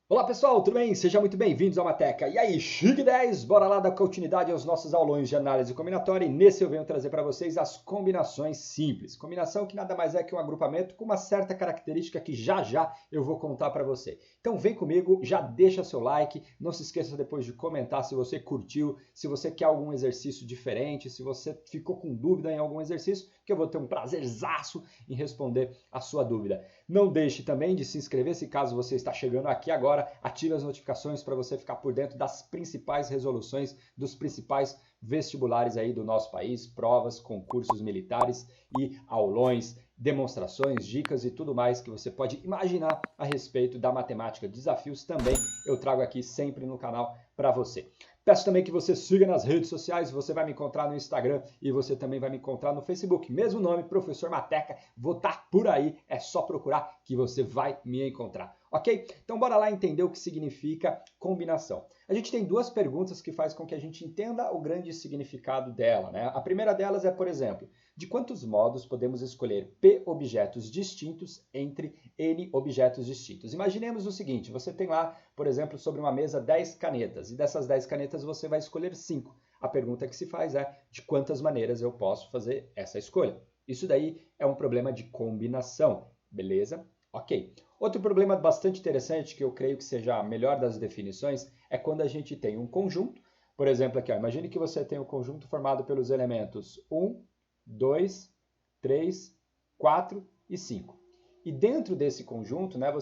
Olá pessoal, tudo bem? Sejam muito bem-vindos ao Mateca. E aí, Chique 10, bora lá dar continuidade aos nossos aulões de análise combinatória e nesse eu venho trazer para vocês as combinações simples. Combinação que nada mais é que um agrupamento com uma certa característica que já já eu vou contar para você. Então vem comigo, já deixa seu like, não se esqueça depois de comentar se você curtiu, se você quer algum exercício diferente, se você ficou com dúvida em algum exercício, que eu vou ter um prazerzaço em responder a sua dúvida. Não deixe também de se inscrever se caso você está chegando aqui agora. Ative as notificações para você ficar por dentro das principais resoluções dos principais vestibulares aí do nosso país, provas, concursos militares e aulões, demonstrações, dicas e tudo mais que você pode imaginar a respeito da matemática. Desafios também eu trago aqui sempre no canal para você. Peço também que você siga nas redes sociais, você vai me encontrar no Instagram e você também vai me encontrar no Facebook. Mesmo nome, Professor Mateca, vou estar por aí, é só procurar que você vai me encontrar. Ok? Então bora lá entender o que significa combinação. A gente tem duas perguntas que faz com que a gente entenda o grande significado dela, né? A primeira delas é, por exemplo, de quantos modos podemos escolher P objetos distintos entre N objetos distintos? Imaginemos o seguinte, você tem lá, por exemplo, sobre uma mesa 10 canetas, e dessas 10 canetas você vai escolher 5. A pergunta que se faz é, de quantas maneiras eu posso fazer essa escolha? Isso daí é um problema de combinação, beleza? Ok. Outro problema bastante interessante, que eu creio que seja a melhor das definições, é quando a gente tem um conjunto. Por exemplo, aqui, ó, imagine que você tem um conjunto formado pelos elementos 1, 2, 3, 4 e 5. E dentro desse conjunto, né,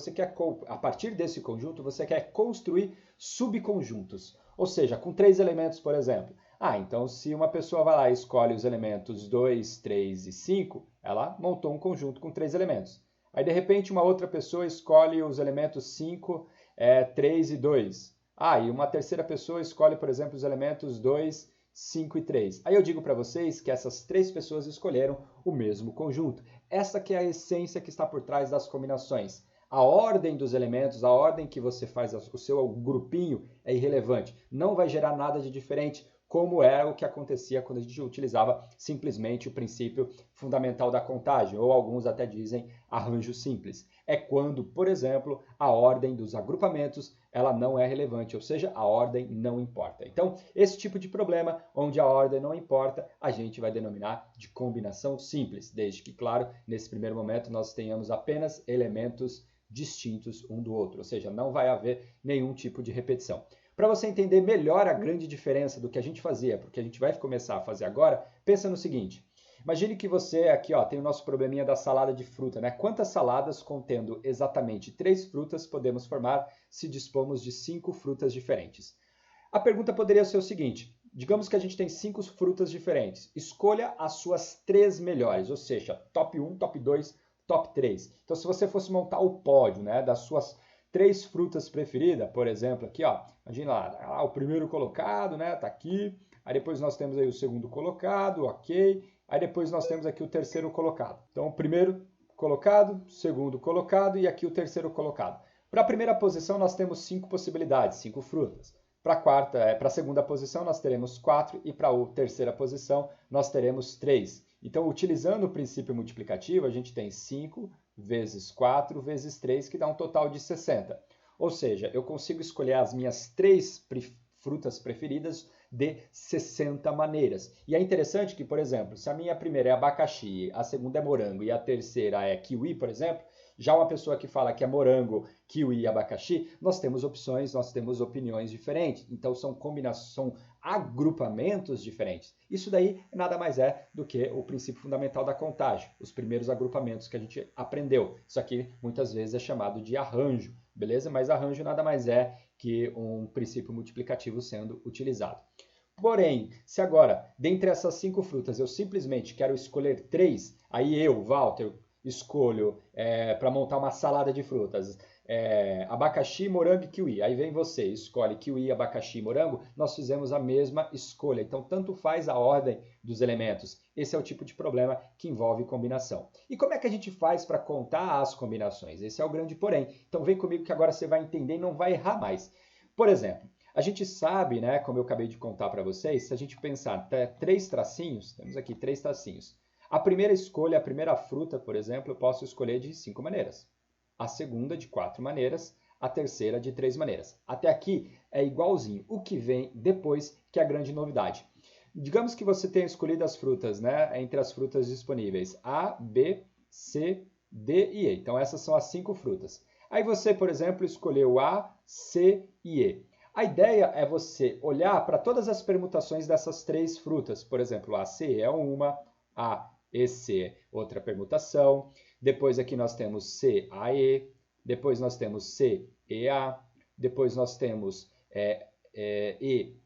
a partir desse conjunto, você quer construir subconjuntos. Ou seja, com 3 elementos, por exemplo. Então se uma pessoa vai lá e escolhe os elementos 2, 3 e 5, ela montou um conjunto com 3 elementos. Aí, de repente, uma outra pessoa escolhe os elementos 5, 3 e 2. E uma terceira pessoa escolhe, por exemplo, os elementos 2, 5 e 3. Aí eu digo para vocês que essas 3 pessoas escolheram o mesmo conjunto. Essa que é a essência que está por trás das combinações. A ordem dos elementos, a ordem que você faz o seu grupinho é irrelevante. Não vai gerar nada de diferente, como era o que acontecia quando a gente utilizava simplesmente o princípio fundamental da contagem, ou alguns até dizem arranjo simples. É quando, por exemplo, a ordem dos agrupamentos ela não é relevante, ou seja, a ordem não importa. Então, esse tipo de problema, onde a ordem não importa, a gente vai denominar de combinação simples, desde que, claro, nesse primeiro momento nós tenhamos apenas elementos distintos um do outro, ou seja, não vai haver nenhum tipo de repetição. Para você entender melhor a grande diferença do que a gente fazia, porque a gente vai começar a fazer agora, pensa no seguinte. Imagine que você aqui tem o nosso probleminha da salada de fruta, né? Quantas saladas contendo exatamente 3 frutas podemos formar se dispomos de 5 frutas diferentes? A pergunta poderia ser o seguinte, digamos que a gente tem 5 frutas diferentes, escolha as suas 3 melhores, ou seja, top 1, top 2, top 3. Então se você fosse montar o pódio, né, das suas 3 frutas preferidas, por exemplo, aqui, imagina lá, o primeiro colocado, né, tá aqui, aí depois nós temos aí o segundo colocado, ok, aí depois nós temos aqui o terceiro colocado. Então, o primeiro colocado, segundo colocado e aqui o terceiro colocado. Para a primeira posição, nós temos 5 possibilidades, 5 frutas. Para a segunda posição, nós teremos 4 e para a terceira posição, nós teremos 3. Então, utilizando o princípio multiplicativo, a gente tem 5 vezes 4 vezes 3, que dá um total de 60. Ou seja, eu consigo escolher as minhas 3 frutas preferidas de 60 maneiras. E é interessante que, por exemplo, se a minha primeira é abacaxi, a segunda é morango e a terceira é kiwi, por exemplo, já uma pessoa que fala que é morango, kiwi e abacaxi, nós temos opções, nós temos opiniões diferentes. Então são combinações, são agrupamentos diferentes. Isso daí nada mais é do que o princípio fundamental da contagem, os primeiros agrupamentos que a gente aprendeu. Isso aqui muitas vezes é chamado de arranjo, beleza? Mas arranjo nada mais é que um princípio multiplicativo sendo utilizado. Porém, se agora, dentre essas 5 frutas, eu simplesmente quero escolher 3, aí eu, Walter, escolho para montar uma salada de frutas, abacaxi, morango e kiwi. Aí vem você, escolhe kiwi, abacaxi e morango, nós fizemos a mesma escolha. Então, tanto faz a ordem dos elementos. Esse é o tipo de problema que envolve combinação. E como é que a gente faz para contar as combinações? Esse é o grande porém. Então, vem comigo que agora você vai entender e não vai errar mais. Por exemplo, a gente sabe, né, como eu acabei de contar para vocês, se a gente pensar 3 tracinhos, temos aqui 3 tracinhos. A primeira escolha, a primeira fruta, por exemplo, eu posso escolher de 5 maneiras. A segunda de 4 maneiras, a terceira de 3 maneiras. Até aqui é igualzinho. O que vem depois que é a grande novidade. Digamos que você tenha escolhido as frutas, né, entre as frutas disponíveis A, B, C, D e E. Então essas são as 5 frutas. Aí você, por exemplo, escolheu A, C e E. A ideia é você olhar para todas as permutações dessas 3 frutas. Por exemplo, A, C é uma, A, E, C outra permutação. Depois aqui nós temos C, A, E. Depois nós temos C, E, A. Depois nós temos E,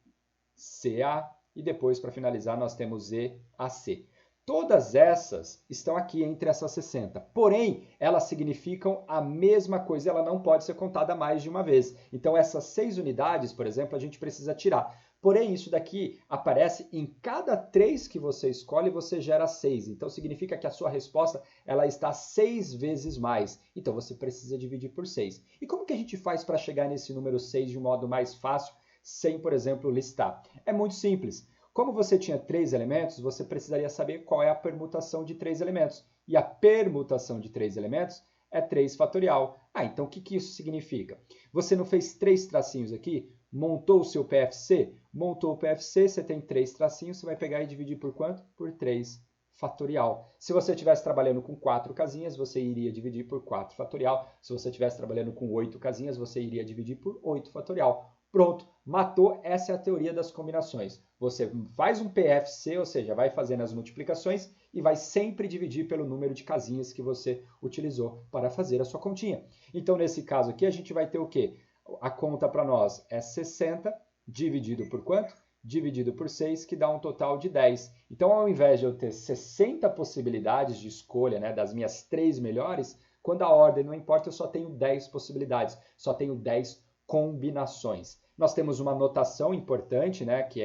C, A. E depois, para finalizar, nós temos E, A, C. Todas essas estão aqui entre essas 60. Porém, elas significam a mesma coisa, ela não pode ser contada mais de uma vez. Então, essas 6 unidades, por exemplo, a gente precisa tirar. Porém, isso daqui aparece em cada 3 que você escolhe, você gera 6. Então, significa que a sua resposta ela está 6 vezes mais. Então, você precisa dividir por 6. E como que a gente faz para chegar nesse número 6 de um modo mais fácil, sem, por exemplo, listar? É muito simples. Como você tinha 3 elementos, você precisaria saber qual é a permutação de 3 elementos. E a permutação de 3 elementos é 3 fatorial. Então o que isso significa? Você não fez 3 tracinhos aqui? Montou o seu PFC? Montou o PFC, você tem 3 tracinhos, você vai pegar e dividir por quanto? Por 3 fatorial. Se você estivesse trabalhando com 4 casinhas, você iria dividir por 4 fatorial. Se você estivesse trabalhando com 8 casinhas, você iria dividir por 8 fatorial. Pronto, matou, essa é a teoria das combinações. Você faz um PFC, ou seja, vai fazendo as multiplicações e vai sempre dividir pelo número de casinhas que você utilizou para fazer a sua continha. Então, nesse caso aqui, a gente vai ter o quê? A conta para nós é 60 dividido por quanto? Dividido por 6, que dá um total de 10. Então, ao invés de eu ter 60 possibilidades de escolha, né, das minhas 3 melhores, quando a ordem não importa, eu só tenho 10 possibilidades, só tenho 10 combinações. Nós temos uma notação importante, né, que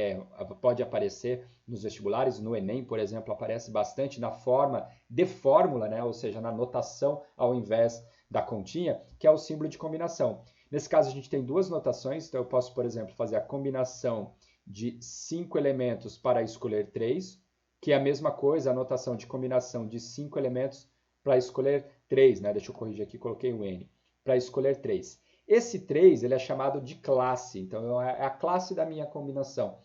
pode aparecer nos vestibulares, no Enem, por exemplo, aparece bastante na forma de fórmula, né, ou seja, na notação ao invés da continha, que é o símbolo de combinação. Nesse caso, a gente tem 2 notações, então eu posso, por exemplo, fazer a combinação de 5 elementos para escolher 3, que é a mesma coisa, a notação de combinação de 5 elementos para escolher 3, né? Deixa eu corrigir aqui, coloquei o N, para escolher 3. Esse 3 ele é chamado de classe, então é a classe da minha combinação.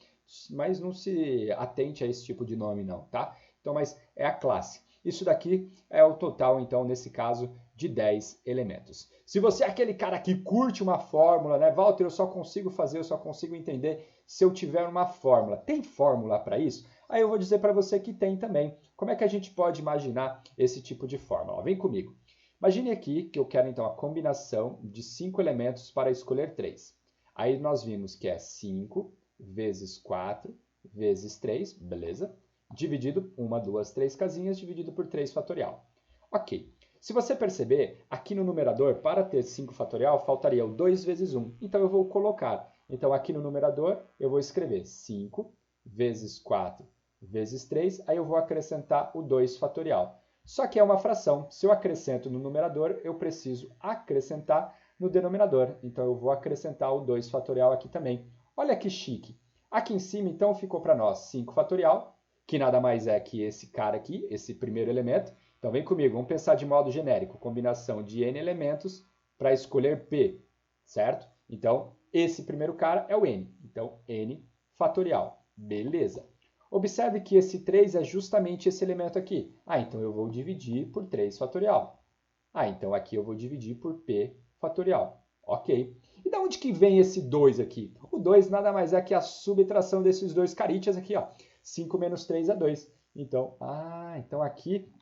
Mas não se atente a esse tipo de nome não, tá? Então, mas é a classe. Isso daqui é o total, então, nesse caso, de 10 elementos. Se você é aquele cara que curte uma fórmula, né? Walter, eu só consigo fazer, eu só consigo entender se eu tiver uma fórmula. Tem fórmula para isso? Aí eu vou dizer para você que tem também. Como é que a gente pode imaginar esse tipo de fórmula? Ó, vem comigo. Imagine aqui que eu quero, então, a combinação de 5 elementos para escolher 3. Aí nós vimos que é 5 vezes 4 vezes 3, beleza? Dividido, 1, 2, 3 casinhas, dividido por 3 fatorial. Ok. Se você perceber, aqui no numerador, para ter 5 fatorial, faltaria o 2 vezes 1. Então, eu vou colocar. Então, aqui no numerador, eu vou escrever 5 vezes 4 vezes 3. Aí eu vou acrescentar o 2 fatorial. Só que é uma fração. Se eu acrescento no numerador, eu preciso acrescentar no denominador. Então, eu vou acrescentar o 2 fatorial aqui também. Olha que chique. Aqui em cima, então, ficou para nós 5 fatorial, que nada mais é que esse cara aqui, esse primeiro elemento. Então, vem comigo, vamos pensar de modo genérico. Combinação de n elementos para escolher p, certo? Então, esse primeiro cara é o n. Então, n fatorial. Beleza. Observe que esse 3 é justamente esse elemento aqui. Então eu vou dividir por 3 fatorial. Então aqui eu vou dividir por p fatorial. Ok. E da onde que vem esse 2 aqui? O 2 nada mais é que a subtração desses 2 carítias aqui, ó. 5 menos 3 é 2. Então, então aqui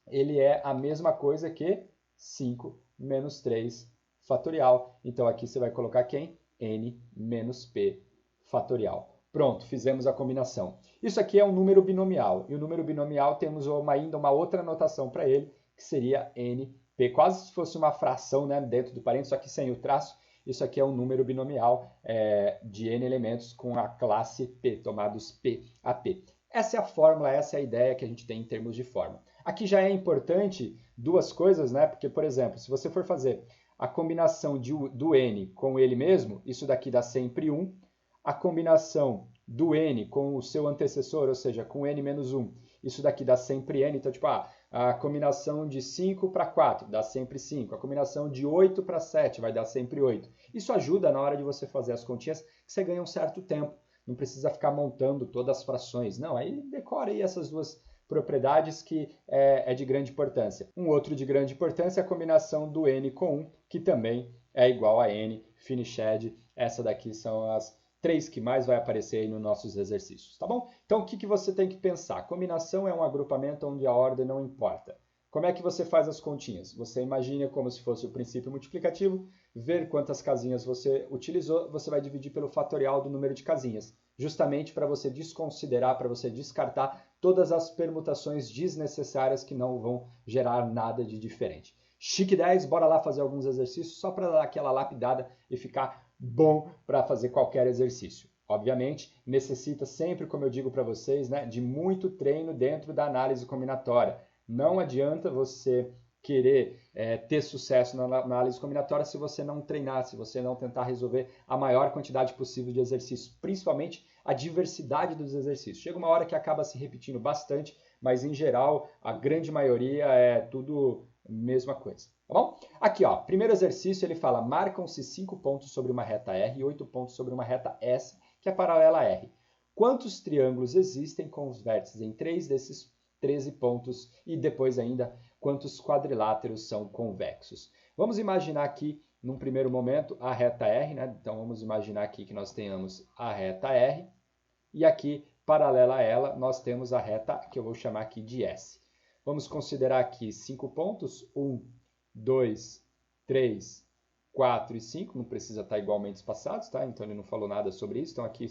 ele é a mesma coisa que 5 menos 3 fatorial. Então aqui você vai colocar quem? N menos p fatorial. Pronto, fizemos a combinação. Isso aqui é um número binomial. E o número binomial temos ainda uma outra notação para ele, que seria NP. Quase se fosse uma fração, né, dentro do parênteses, só que sem o traço. Isso aqui é um número binomial de N elementos com a classe P, tomados P a P. Essa é a fórmula, essa é a ideia que a gente tem em termos de forma. Aqui já é importante 2 coisas, né? Porque, por exemplo, se você for fazer a combinação do N com ele mesmo, isso daqui dá sempre 1. A combinação do n com o seu antecessor, ou seja, com n menos 1, isso daqui dá sempre n. Então, tipo, A combinação de 5 para 4 dá sempre 5. A combinação de 8 para 7 vai dar sempre 8. Isso ajuda na hora de você fazer as continhas, que você ganha um certo tempo. Não precisa ficar montando todas as frações. Não, aí decora aí essas duas propriedades que é de grande importância. Um outro de grande importância é a combinação do n com 1, que também é igual a n finished. Essa daqui são as 3 que mais vai aparecer aí nos nossos exercícios, tá bom? Então, o que você tem que pensar? Combinação é um agrupamento onde a ordem não importa. Como é que você faz as continhas? Você imagina como se fosse o princípio multiplicativo, ver quantas casinhas você utilizou, você vai dividir pelo fatorial do número de casinhas, justamente para você desconsiderar, para você descartar todas as permutações desnecessárias que não vão gerar nada de diferente. Chique 10, bora lá fazer alguns exercícios só para dar aquela lapidada e ficar bom para fazer qualquer exercício. Obviamente, necessita sempre, como eu digo para vocês, né, de muito treino dentro da análise combinatória. Não adianta você querer ter sucesso na análise combinatória se você não treinar, se você não tentar resolver a maior quantidade possível de exercícios, principalmente a diversidade dos exercícios. Chega uma hora que acaba se repetindo bastante, mas em geral, a grande maioria é tudo a mesma coisa, tá bom? Aqui, ó, primeiro exercício, ele fala, marcam-se 5 pontos sobre uma reta R e 8 pontos sobre uma reta S, que é paralela a R. Quantos triângulos existem com os vértices em 3 desses 13 pontos e depois ainda quantos quadriláteros são convexos? Vamos imaginar aqui, num primeiro momento, a reta R, né? Então vamos imaginar aqui que nós tenhamos a reta R e aqui, paralela a ela, nós temos a reta que eu vou chamar aqui de S. Vamos considerar aqui 5 pontos, 1, 2, 3, 4 e 5, não precisa estar igualmente espaçados, tá? Então ele não falou nada sobre isso, então aqui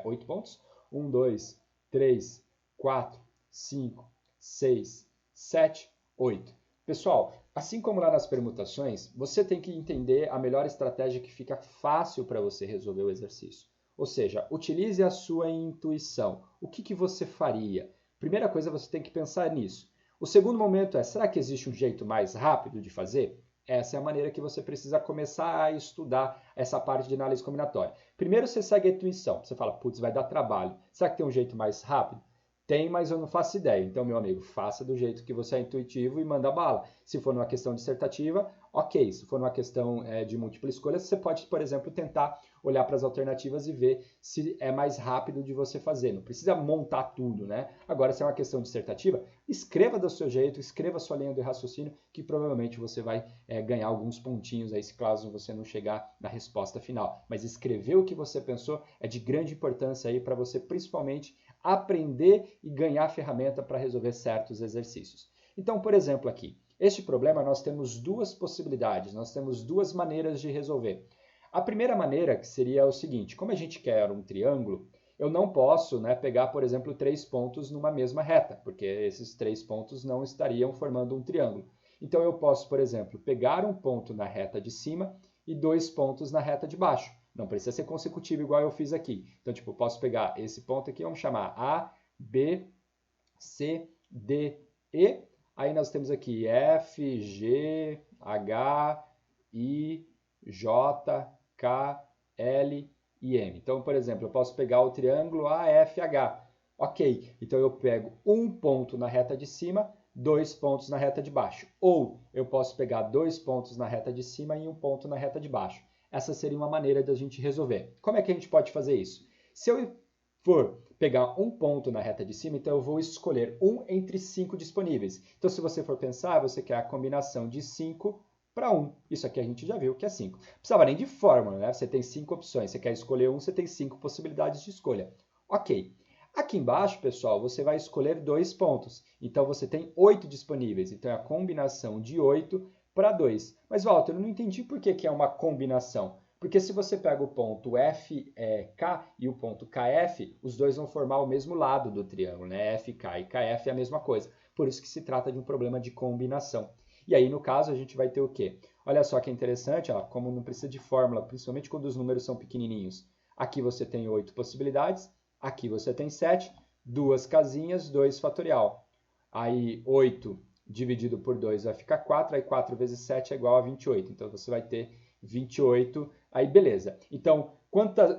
8 pontos, 1, 2, 3, 4, 5, 6, 7, 8. Pessoal, assim como lá nas permutações, você tem que entender a melhor estratégia que fica fácil para você resolver o exercício. Ou seja, utilize a sua intuição. O que você faria? Primeira coisa, você tem que pensar nisso. O segundo momento é, será que existe um jeito mais rápido de fazer? Essa é a maneira que você precisa começar a estudar essa parte de análise combinatória. Primeiro você segue a intuição. Você fala, putz, vai dar trabalho. Será que tem um jeito mais rápido? Tem, mas eu não faço ideia. Então, meu amigo, faça do jeito que você é intuitivo e manda bala. Se for numa questão dissertativa, ok. Se for numa questão de múltipla escolha, você pode, por exemplo, tentar olhar para as alternativas e ver se é mais rápido de você fazer. Não precisa montar tudo, né? Agora, se é uma questão dissertativa, escreva do seu jeito, escreva a sua linha de raciocínio, que provavelmente você vai ganhar alguns pontinhos aí, se caso você não chegar na resposta final. Mas escrever o que você pensou é de grande importância aí para você, principalmente, aprender e ganhar ferramenta para resolver certos exercícios. Então, por exemplo, aqui, este problema nós temos duas possibilidades, nós temos duas maneiras de resolver. A primeira maneira que seria o seguinte, como a gente quer um triângulo, eu não posso pegar, por exemplo, 3 pontos numa mesma reta, porque esses 3 pontos não estariam formando um triângulo. Então eu posso, por exemplo, pegar um ponto na reta de cima e 2 pontos na reta de baixo. Não precisa ser consecutivo igual eu fiz aqui. Então, tipo, eu posso pegar esse ponto aqui, vamos chamar A, B, C, D, E. Aí nós temos aqui F, G, H, I, J, K, L e M. Então, por exemplo, eu posso pegar o triângulo AFH. Ok, então eu pego um ponto na reta de cima, 2 pontos na reta de baixo. Ou eu posso pegar 2 pontos na reta de cima e 1 ponto na reta de baixo. Essa seria uma maneira da gente resolver. Como é que a gente pode fazer isso? Se eu for pegar um ponto na reta de cima, então eu vou escolher um entre 5 disponíveis. Então, se você for pensar, você quer a combinação de 5 para 1. Isso aqui a gente já viu que é 5. Não precisava nem de fórmula, né? Você tem 5 opções. Você quer escolher um, você tem 5 possibilidades de escolha. Ok. Aqui embaixo, pessoal, você vai escolher 2 pontos. Então, você tem 8 disponíveis. Então, é a combinação de 8 para 2. Mas, Walter, eu não entendi por que é uma combinação. Porque se você pega o ponto FK e o ponto KF, os dois vão formar o mesmo lado do triângulo, né? FK e KF é a mesma coisa. Por isso que se trata de um problema de combinação. E aí, no caso, a gente vai ter o quê? Olha só que interessante, ó, como não precisa de fórmula, principalmente quando os números são pequenininhos. Aqui você tem 8 possibilidades, aqui você tem 7, 2 casinhas, 2 fatorial. Aí 8 dividido por 2 vai ficar 4, aí 4 vezes 7 é igual a 28. Então, você vai ter 28, aí beleza. Então,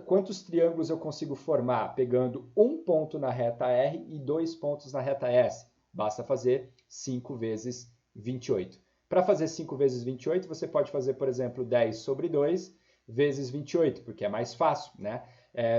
quantos triângulos eu consigo formar pegando um ponto na reta R e 2 pontos na reta S? Basta fazer 5 vezes 28. Para fazer 5 vezes 28, você pode fazer, por exemplo, 10 sobre 2 vezes 28, porque é mais fácil, né?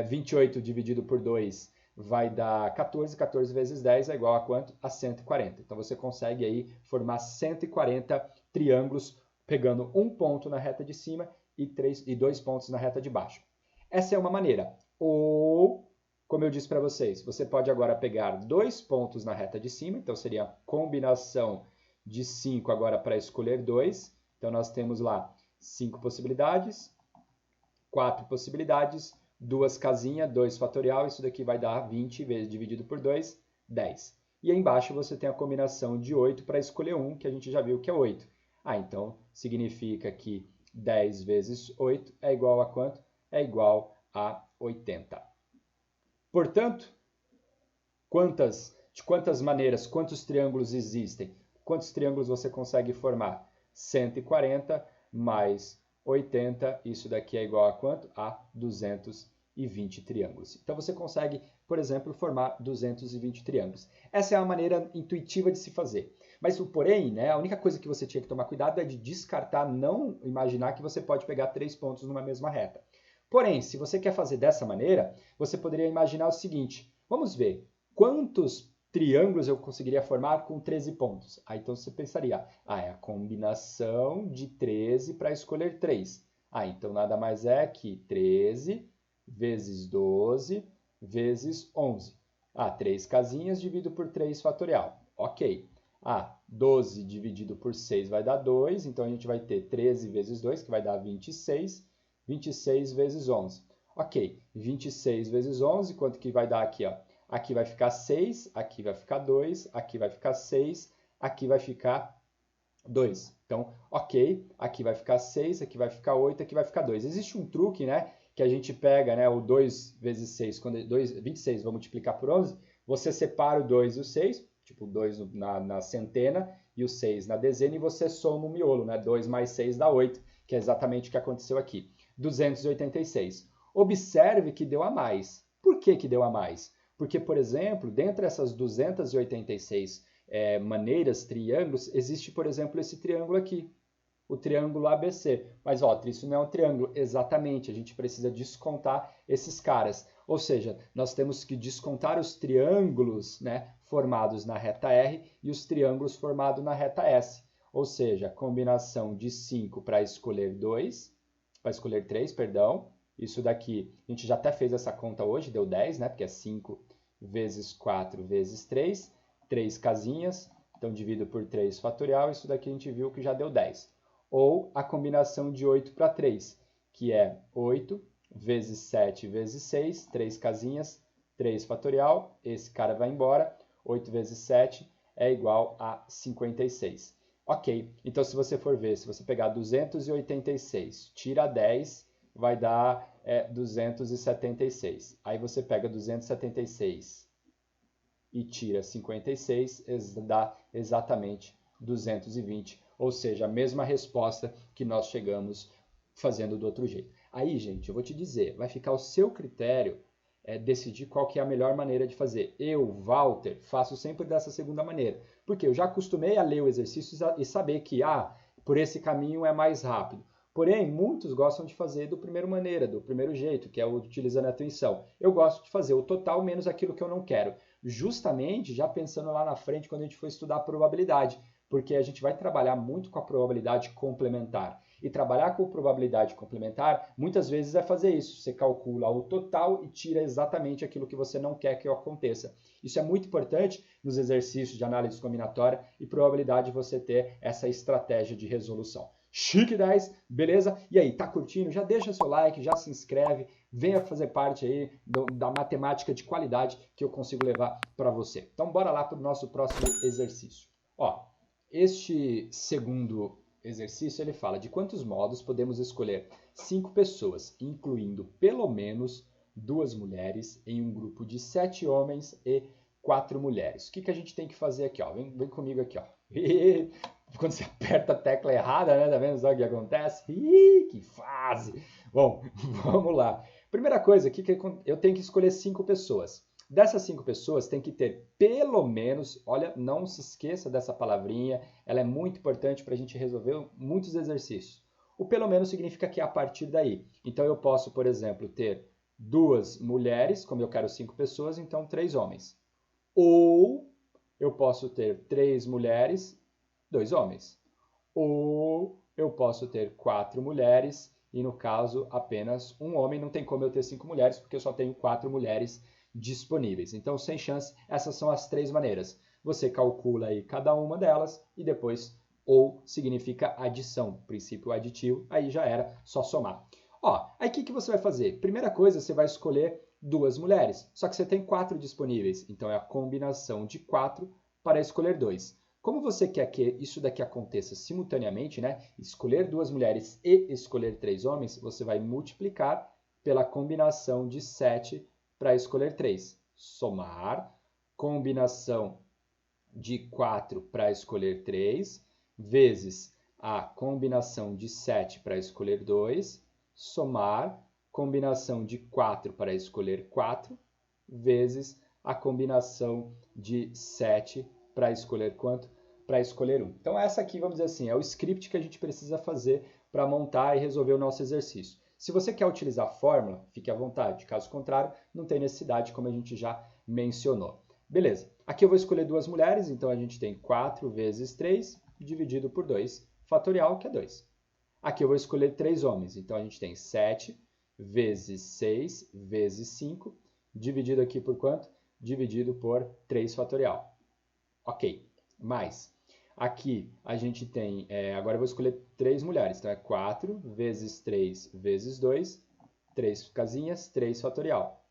28 dividido por 2 vai dar 14, 14 vezes 10 é igual a quanto? A 140. Então você consegue aí formar 140 triângulos, pegando um ponto na reta de cima e 2 pontos na reta de baixo. Essa é uma maneira. Ou, como eu disse para vocês, você pode agora pegar 2 pontos na reta de cima, então seria a combinação de 5 agora para escolher 2. Então nós temos lá 5 possibilidades, 4 possibilidades, 2 casinhas, 2 fatorial, isso daqui vai dar 20 vezes dividido por 2, 10. E aí embaixo você tem a combinação de 8 para escolher 1, que a gente já viu que é 8. Então significa que 10 vezes 8 é igual a quanto? É igual a 80. Portanto, de quantas maneiras, quantos triângulos existem? Quantos triângulos você consegue formar? 140 mais 80, isso daqui é igual a quanto? A 220 triângulos. Então você consegue, por exemplo, formar 220 triângulos. Essa é a maneira intuitiva de se fazer. Mas o porém, né, a única coisa que você tinha que tomar cuidado é de descartar, não imaginar que você pode pegar 3 pontos numa mesma reta. Porém, se você quer fazer dessa maneira, você poderia imaginar o seguinte: vamos ver quantos triângulos eu conseguiria formar com 13 pontos. Então você pensaria, é a combinação de 13 para escolher 3. Então nada mais é que 13 vezes 12 vezes 11. 3 casinhas dividido por 3 fatorial. Ok. 12 dividido por 6 vai dar 2, então a gente vai ter 13 vezes 2, que vai dar 26. 26 vezes 11. Ok, 26 vezes 11, quanto que vai dar aqui? Aqui vai ficar 6, aqui vai ficar 2, aqui vai ficar 6, aqui vai ficar 2. Então, ok, aqui vai ficar 6, aqui vai ficar 8, aqui vai ficar 2. Existe um truque, né, que a gente pega, né, o 2 vezes 6, quando 26 vou multiplicar por 11, você separa o 2 e o 6, tipo o 2 na centena e o 6 na dezena, e você soma o miolo, né, 2 mais 6 dá 8, que é exatamente o que aconteceu aqui. 286. Observe que deu a mais. Por que deu a mais? Porque, por exemplo, dentre essas 286 maneiras, triângulos, existe, por exemplo, esse triângulo aqui, o triângulo ABC. Mas, isso não é um triângulo. Exatamente, a gente precisa descontar esses caras. Ou seja, nós temos que descontar os triângulos, né, formados na reta R e os triângulos formados na reta S. Ou seja, combinação de 5 para escolher 2, para escolher 3, perdão. Isso daqui, a gente já até fez essa conta hoje, deu 10, né? Porque é 5 vezes 4 vezes 3, 3 casinhas, então divido por 3 fatorial, isso daqui a gente viu que já deu 10. Ou a combinação de 8 para 3, que é 8 vezes 7 vezes 6, 3 casinhas, 3 fatorial, esse cara vai embora, 8 vezes 7 é igual a 56. Ok, então se você for ver, se você pegar 286, tira 10, vai dar 276. Aí você pega 276 e tira 56, dá exatamente 220. Ou seja, a mesma resposta que nós chegamos fazendo do outro jeito. Aí, gente, eu vou te dizer, vai ficar ao seu critério decidir qual que é a melhor maneira de fazer. Eu, Walter, faço sempre dessa segunda maneira. Porque eu já acostumei a ler o exercício e saber que, por esse caminho é mais rápido. Porém, muitos gostam de fazer do primeiro jeito, que é utilizando a atenção. Eu gosto de fazer o total menos aquilo que eu não quero. Justamente, já pensando lá na frente, quando a gente for estudar a probabilidade. Porque a gente vai trabalhar muito com a probabilidade complementar. E trabalhar com probabilidade complementar, muitas vezes é fazer isso. Você calcula o total e tira exatamente aquilo que você não quer que aconteça. Isso é muito importante nos exercícios de análise combinatória e probabilidade de você ter essa estratégia de resolução. Chique 10, beleza? E aí, tá curtindo? Já deixa seu like, já se inscreve, venha fazer parte aí da matemática de qualidade que eu consigo levar para você. Então, bora lá para o nosso próximo exercício. Este segundo exercício, ele fala de quantos modos podemos escolher 5 pessoas, incluindo pelo menos 2 mulheres, em um grupo de 7 homens e 4 mulheres. O que a gente tem que fazer aqui? Vem comigo aqui. Quando você aperta a tecla errada, né? Tá vendo só o que acontece? Que fase! Bom, vamos lá. Primeira coisa aqui, eu tenho que escolher 5 pessoas. Dessas 5 pessoas, tem que ter pelo menos, olha, não se esqueça dessa palavrinha, ela é muito importante para a gente resolver muitos exercícios. O pelo menos significa que é a partir daí. Então, eu posso, por exemplo, ter 2 mulheres, como eu quero 5 pessoas, então 3 homens. Ou eu posso ter 3 mulheres, 2 homens. Ou eu posso ter 4 mulheres e, no caso, apenas um homem. Não tem como eu ter 5 mulheres, porque eu só tenho 4 mulheres disponíveis. Então, sem chance, essas são as 3 maneiras. Você calcula aí cada uma delas e depois ou significa adição, princípio aditivo, aí já era, só somar. Ó, aí o que você vai fazer? Primeira coisa, você vai escolher 2 mulheres, só que você tem 4 disponíveis, então é a combinação de 4 para escolher 2. Como você quer que isso daqui aconteça simultaneamente, né? Escolher 2 mulheres e escolher 3 homens, você vai multiplicar pela combinação de 7 para escolher 3. Somar, combinação de 4 para escolher 3, vezes a combinação de 7 para escolher 2, somar, combinação de 4 para escolher 4, vezes a combinação de 7 para escolher quanto? Para escolher 1. Então, essa aqui, vamos dizer assim, é o script que a gente precisa fazer para montar e resolver o nosso exercício. Se você quer utilizar a fórmula, fique à vontade. Caso contrário, não tem necessidade, como a gente já mencionou. Beleza. Aqui eu vou escolher 2 mulheres, então a gente tem 4 vezes 3 dividido por 2, fatorial, que é 2. Aqui eu vou escolher 3 homens, então a gente tem 7 vezes 6 vezes 5, dividido aqui por quanto? Dividido por 3 fatorial. Ok, mais. Aqui a gente tem, agora eu vou escolher 3 mulheres, então é 4 vezes 3 vezes 2, 3 casinhas, 3 fatorial,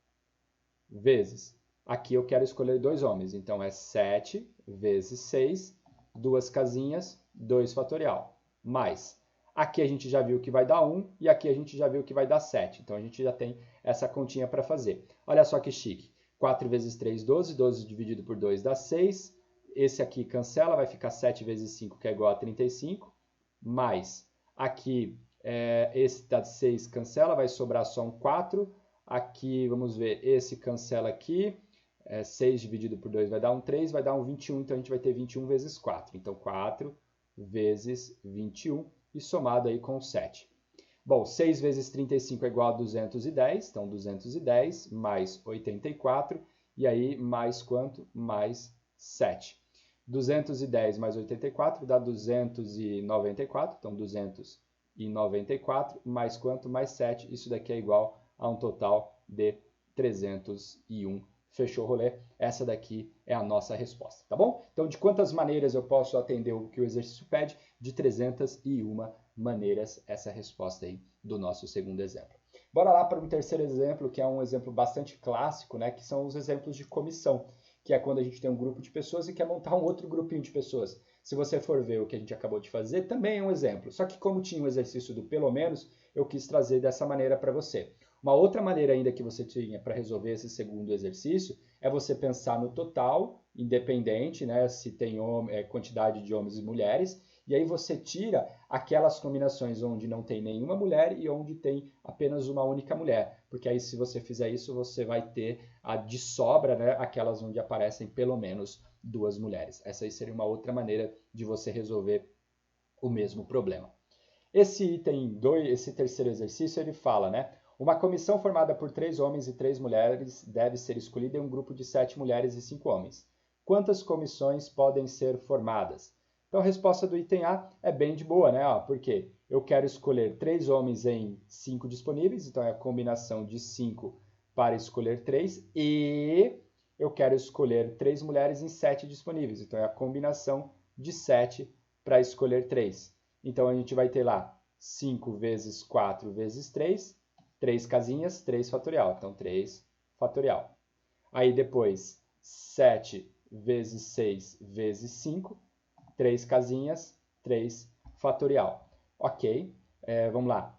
vezes. Aqui eu quero escolher 2 homens, então é 7 vezes 6, 2 casinhas, 2 fatorial, mais. Aqui a gente já viu que vai dar 1 e aqui a gente já viu que vai dar 7, então a gente já tem essa continha para fazer. Olha só que chique, 4 vezes 3, 12, 12 dividido por 2 dá 6, esse aqui cancela, vai ficar 7 vezes 5, que é igual a 35, mais aqui esse dá 6 cancela, vai sobrar só um 4, aqui vamos ver, esse cancela aqui, 6 dividido por 2 vai dar um 3, vai dar um 21, então a gente vai ter 21 vezes 4. Então, 4 vezes 21 e somado aí com 7. Bom, 6 vezes 35 é igual a 210, então 210 mais 84, e aí mais quanto? Mais 7. 210 mais 84 dá 294, então 294 mais quanto? Mais 7, isso daqui é igual a um total de 301. Fechou o rolê? Essa daqui é a nossa resposta, tá bom? Então, de quantas maneiras eu posso atender o que o exercício pede? De 301 maneiras, essa é a resposta aí do nosso segundo exemplo. Bora lá para um terceiro exemplo, que é um exemplo bastante clássico, né? Que são os exemplos de comissão, que é quando a gente tem um grupo de pessoas e quer montar um outro grupinho de pessoas. Se você for ver o que a gente acabou de fazer, também é um exemplo. Só que como tinha um exercício do pelo menos, eu quis trazer dessa maneira para você. Uma outra maneira ainda que você tinha para resolver esse segundo exercício é você pensar no total, independente, né, se tem quantidade de homens e mulheres, e aí você tira aquelas combinações onde não tem nenhuma mulher e onde tem apenas uma única mulher, porque aí se você fizer isso, você vai ter a de sobra, né, aquelas onde aparecem pelo menos 2 mulheres. Essa aí seria uma outra maneira de você resolver o mesmo problema. Esse item 2, esse terceiro exercício, ele fala, né? Uma comissão formada por 3 homens e 3 mulheres deve ser escolhida em um grupo de 7 mulheres e 5 homens. Quantas comissões podem ser formadas? Então, a resposta do item A é bem de boa, né? Porque eu quero escolher 3 homens em 5 disponíveis, então é a combinação de 5 para escolher 3, e eu quero escolher 3 mulheres em 7 disponíveis, então é a combinação de 7 para escolher 3. Então, a gente vai ter lá 5 vezes 4 vezes 3, 3 casinhas, 3 fatorial. Então, 3 fatorial. Aí, depois, 7 vezes 6 vezes 5, 3 casinhas, 3 fatorial. Ok, vamos lá.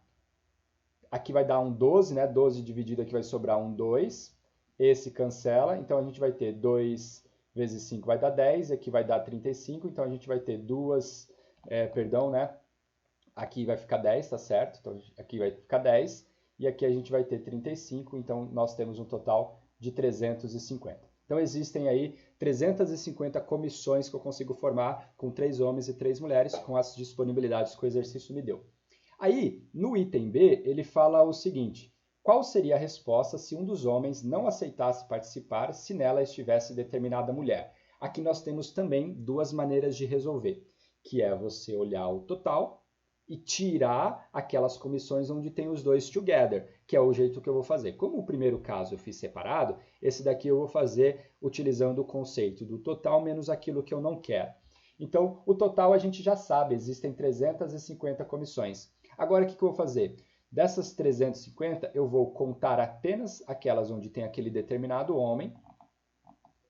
Aqui vai dar um 12, né? 12 dividido aqui vai sobrar um 2. Esse cancela, então a gente vai ter 2 vezes 5 vai dar 10, aqui vai dar 35, então a gente vai ter né? Aqui vai ficar 10, tá certo? Então aqui vai ficar 10 e aqui a gente vai ter 35, então nós temos um total de 350. Então existem aí 350 comissões que eu consigo formar com 3 homens e 3 mulheres, com as disponibilidades que o exercício me deu. Aí, no item B, ele fala o seguinte: qual seria a resposta se um dos homens não aceitasse participar se nela estivesse determinada mulher? Aqui nós temos também 2 maneiras de resolver, que é você olhar o total e tirar aquelas comissões onde tem os dois together, que é o jeito que eu vou fazer. Como o primeiro caso eu fiz separado, esse daqui eu vou fazer utilizando o conceito do total menos aquilo que eu não quero. Então, o total a gente já sabe, existem 350 comissões. Agora, o que eu vou fazer? Dessas 350, eu vou contar apenas aquelas onde tem aquele determinado homem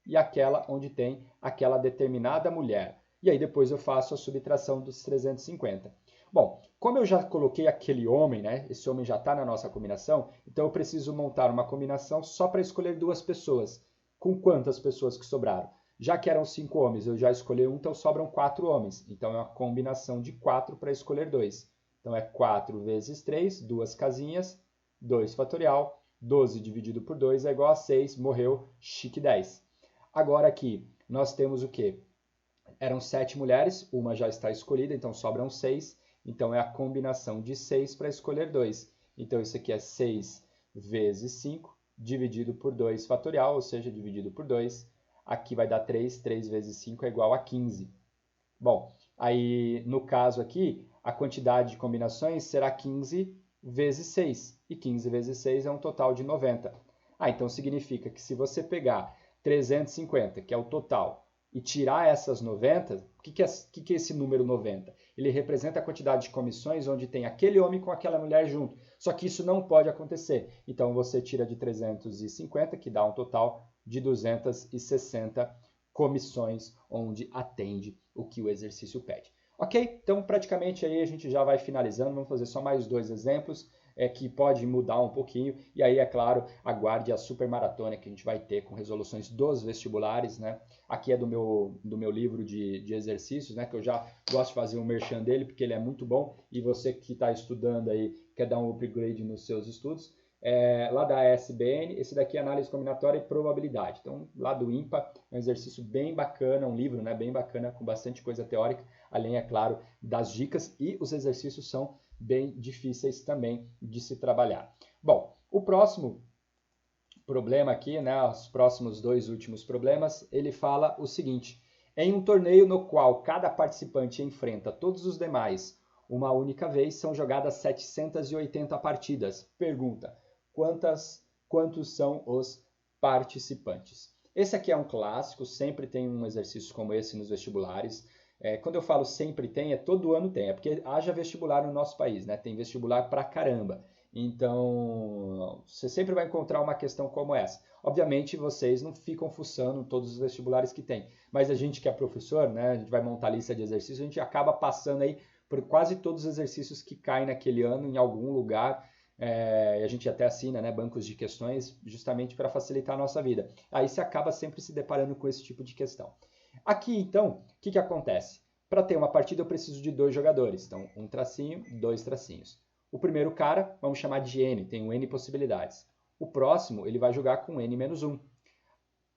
e aquela onde tem aquela determinada mulher. E aí depois eu faço a subtração dos 350. Bom, como eu já coloquei aquele homem, né? Esse homem já está na nossa combinação, então eu preciso montar uma combinação só para escolher 2 pessoas. Com quantas pessoas que sobraram? Já que eram 5 homens, eu já escolhi um, então sobram 4 homens. Então é uma combinação de 4 para escolher 2. Então é 4 vezes 3, 2 casinhas, 2 fatorial, 12 dividido por 2 é igual a 6, morreu, chique 10. Agora aqui, nós temos o quê? Eram 7 mulheres, uma já está escolhida, então sobram 6. Então, é a combinação de 6 para escolher 2. Então, isso aqui é 6 vezes 5, dividido por 2 fatorial, ou seja, dividido por 2. Aqui vai dar 3, 3 vezes 5 é igual a 15. Bom, aí no caso aqui, a quantidade de combinações será 15 vezes 6. E 15 vezes 6 é um total de 90. Então significa que se você pegar 350, que é o total, e tirar essas 90, o que é esse número 90? Ele representa a quantidade de comissões onde tem aquele homem com aquela mulher junto. Só que isso não pode acontecer. Então você tira de 350, que dá um total de 260 comissões onde atende o que o exercício pede. Ok? Então praticamente aí a gente já vai finalizando. Vamos fazer só mais 2 exemplos. Que pode mudar um pouquinho, e aí, é claro, aguarde a super maratona que a gente vai ter com resoluções dos vestibulares, né? Aqui é do meu livro de exercícios, né? Que eu já gosto de fazer um merchan dele, porque ele é muito bom, e você que está estudando aí, quer dar um upgrade nos seus estudos, lá da SBN, esse daqui é análise combinatória e probabilidade. Então, lá do IMPA, é um exercício bem bacana, um livro, né, bem bacana, com bastante coisa teórica, além, é claro, das dicas, e os exercícios são bem difíceis também de se trabalhar. Bom, o próximo problema aqui, né, os próximos 2 últimos problemas, ele fala o seguinte: em um torneio no qual cada participante enfrenta todos os demais uma única vez, são jogadas 780 partidas. Pergunta: quantos são os participantes? Esse aqui é um clássico, sempre tem um exercício como esse nos vestibulares. Quando eu falo sempre tem, todo ano tem, porque haja vestibular no nosso país, né? Tem vestibular pra caramba. Então, você sempre vai encontrar uma questão como essa. Obviamente, vocês não ficam fuçando todos os vestibulares que tem, mas a gente que é professor, né? A gente vai montar a lista de exercícios, a gente acaba passando aí por quase todos os exercícios que caem naquele ano em algum lugar. A gente até assina, né, bancos de questões justamente para facilitar a nossa vida. Aí você acaba sempre se deparando com esse tipo de questão. Aqui, então, o que acontece? Para ter uma partida, eu preciso de 2 jogadores. Então, um tracinho, 2 tracinhos. O primeiro cara, vamos chamar de N, tem um N possibilidades. O próximo, ele vai jogar com N menos 1.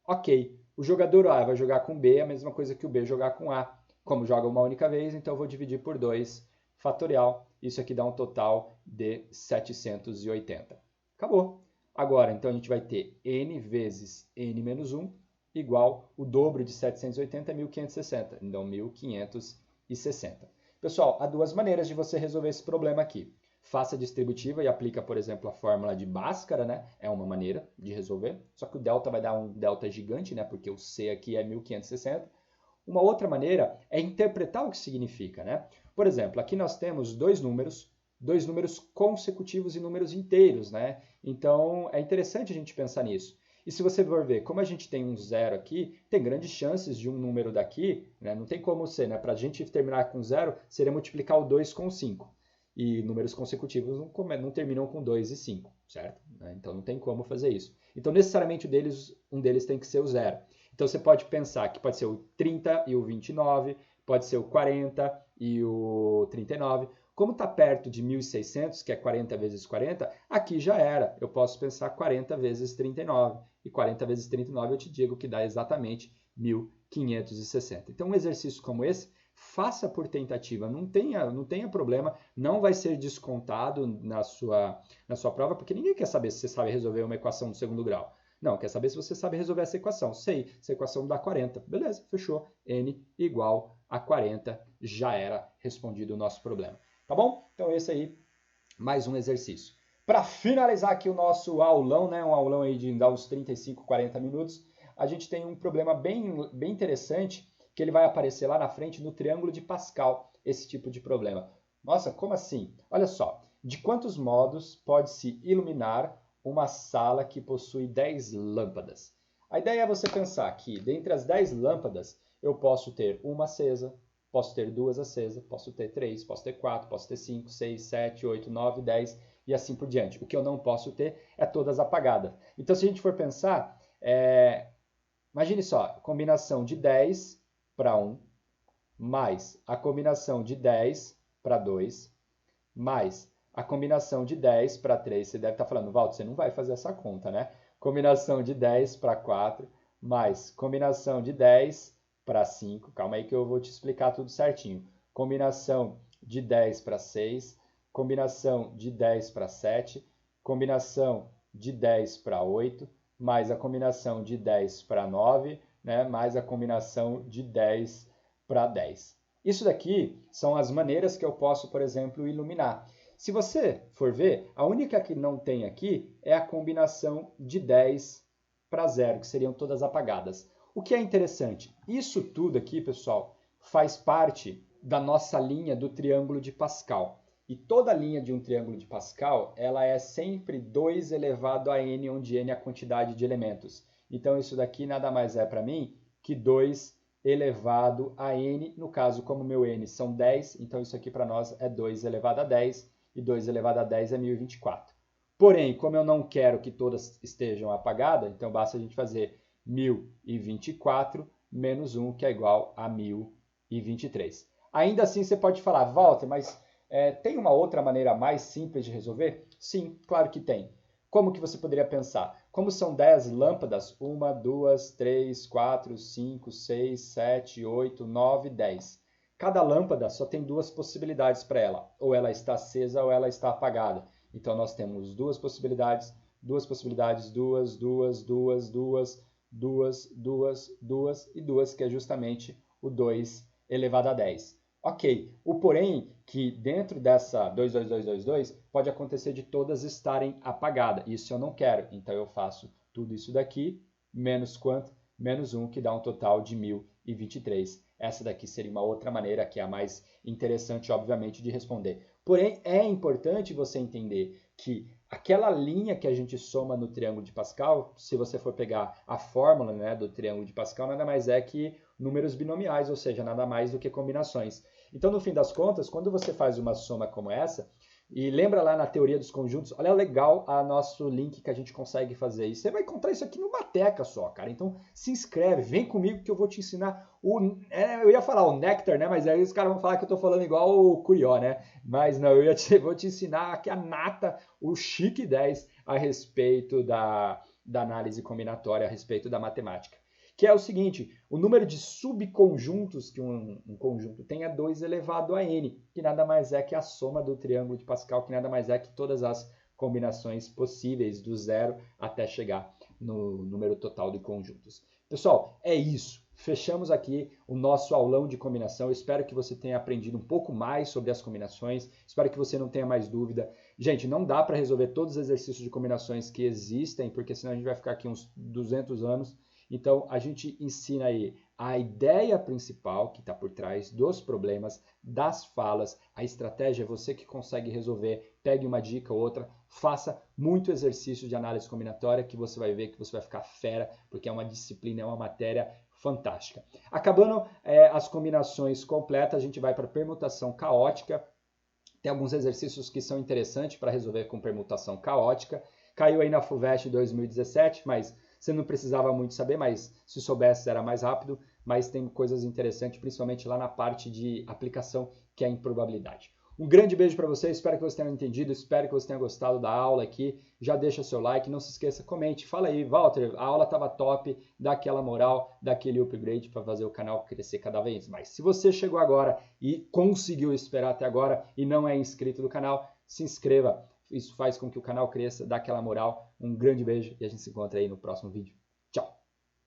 Ok, o jogador A vai jogar com B, a mesma coisa que o B jogar com A. Como joga uma única vez, então eu vou dividir por 2 fatorial. Isso aqui dá um total de 780. Acabou. Agora, então, a gente vai ter N vezes N menos 1 igual o dobro de 780 é 1560. Então, 1560. Pessoal, há 2 maneiras de você resolver esse problema aqui. Faça a distributiva e aplica, por exemplo, a fórmula de Bhaskara, né? É uma maneira de resolver. Só que o delta vai dar um delta gigante, né? Porque o C aqui é 1560. Uma outra maneira é interpretar o que significa, né? Por exemplo, aqui nós temos 2 números consecutivos e números inteiros, né? Então, é interessante a gente pensar nisso. E se você for ver, como a gente tem um 0 aqui, tem grandes chances de um número daqui, né? Não tem como ser, né? Para a gente terminar com 0, seria multiplicar o 2 com 5. E números consecutivos não terminam com 2 e 5, certo? Então não tem como fazer isso. Então necessariamente um deles tem que ser o 0. Então você pode pensar que pode ser o 30 e o 29, pode ser o 40 e o 39, Como está perto de 1.600, que é 40 vezes 40, aqui já era. Eu posso pensar 40 vezes 39. E 40 vezes 39 eu te digo que dá exatamente 1.560. Então, um exercício como esse, faça por tentativa. Não tenha problema. Não vai ser descontado na sua prova, porque ninguém quer saber se você sabe resolver uma equação do segundo grau. Não, quer saber se você sabe resolver essa equação. Sei, essa equação dá 40. Beleza, fechou. N igual a 40, já era respondido o nosso problema. Tá bom? Então esse aí, mais um exercício. Para finalizar aqui o nosso aulão, né? Um aulão aí de dar uns 35, 40 minutos, a gente tem um problema bem interessante, que ele vai aparecer lá na frente no triângulo de Pascal, esse tipo de problema. Nossa, como assim? Olha só, de quantos modos pode-se iluminar uma sala que possui 10 lâmpadas? A ideia é você pensar que, dentre as 10 lâmpadas, eu posso ter uma acesa, posso ter duas acesas, posso ter 3, posso ter 4, posso ter 5, 6, 7, 8, 9, 10 e assim por diante. O que eu não posso ter é todas apagadas. Então, se a gente for pensar, imagine só, combinação de 10 para 1, mais a combinação de 10 para 2, mais a combinação de 10 para 3. Você deve estar falando, Walter, você não vai fazer essa conta, né? Combinação de 10 para 4, mais combinação de 10 para 5. Calma aí que eu vou te explicar tudo certinho. Combinação de 10 para 6, combinação de 10 para 7, combinação de 10 para 8, mais a combinação de 10 para 9, né? Mais a combinação de 10 para 10. Isso daqui são as maneiras que eu posso, por exemplo, iluminar. Se você for ver, a única que não tem aqui é a combinação de 10 para 0, que seriam todas apagadas. O que é interessante, isso tudo aqui, pessoal, faz parte da nossa linha do triângulo de Pascal. E toda linha de um triângulo de Pascal, ela é sempre 2 elevado a n, onde n é a quantidade de elementos. Então, isso daqui nada mais é para mim que 2 elevado a n. No caso, como meu n são 10, então isso aqui para nós é 2 elevado a 10, e 2 elevado a 10 é 1024. Porém, como eu não quero que todas estejam apagadas, então basta a gente fazer 1024 menos 1, que é igual a 1023. Ainda assim, você pode falar, Walter, mas tem uma outra maneira mais simples de resolver? Sim, claro que tem. Como que você poderia pensar? Como são 10 lâmpadas, 1, 2, 3, 4, 5, 6, 7, 8, 9, 10. Cada lâmpada só tem duas possibilidades para ela. Ou ela está acesa ou ela está apagada. Então, nós temos duas possibilidades, duas, e duas, que é justamente o 2 elevado a 10. Ok, o porém que dentro dessa 2, 2, 2, 2, 2, pode acontecer de todas estarem apagadas. Isso eu não quero, então eu faço tudo isso daqui, menos quanto? Menos 1, que dá um total de 1023. Essa daqui seria uma outra maneira, que é a mais interessante, obviamente, de responder. Porém, é importante você entender que aquela linha que a gente soma no triângulo de Pascal, se você for pegar a fórmula, né, do triângulo de Pascal, nada mais é que números binomiais, ou seja, nada mais do que combinações. Então, no fim das contas, quando você faz uma soma como essa, e lembra lá na teoria dos conjuntos, olha legal a nosso link que a gente consegue fazer. E você vai encontrar isso aqui numa teca só, cara. Então se inscreve, vem comigo que eu vou te ensinar eu ia falar o néctar, né? Mas aí os caras vão falar que eu tô falando igual o Curió, né? Mas não, vou te ensinar aqui a nata, o chique 10 a respeito da análise combinatória, a respeito da matemática. Que é o seguinte, o número de subconjuntos que um conjunto tem é 2 elevado a n, que nada mais é que a soma do triângulo de Pascal, que nada mais é que todas as combinações possíveis do zero até chegar no número total de conjuntos. Pessoal, é isso. Fechamos aqui o nosso aulão de combinação. Eu espero que você tenha aprendido um pouco mais sobre as combinações. Espero que você não tenha mais dúvida. Gente, não dá para resolver todos os exercícios de combinações que existem, porque senão a gente vai ficar aqui uns 200 anos. Então, a gente ensina aí a ideia principal que está por trás dos problemas, das falas. A estratégia é você que consegue resolver. Pegue uma dica ou outra, faça muito exercício de análise combinatória que você vai ver que você vai ficar fera, porque é uma disciplina, é uma matéria fantástica. Acabando as combinações completas, a gente vai para permutação caótica. Tem alguns exercícios que são interessantes para resolver com permutação caótica. Caiu aí na FUVEST 2017, mas você não precisava muito saber, mas se soubesse era mais rápido. Mas tem coisas interessantes, principalmente lá na parte de aplicação, que é a improbabilidade. Um grande beijo para você, espero que você tenha entendido, espero que você tenha gostado da aula aqui. Já deixa seu like, não se esqueça, comente, fala aí, Walter, a aula estava top, dá aquela moral, dá aquele upgrade para fazer o canal crescer cada vez mais. Se você chegou agora e conseguiu esperar até agora e não é inscrito do canal, se inscreva. Isso faz com que o canal cresça, dá aquela moral. Um grande beijo e a gente se encontra aí no próximo vídeo.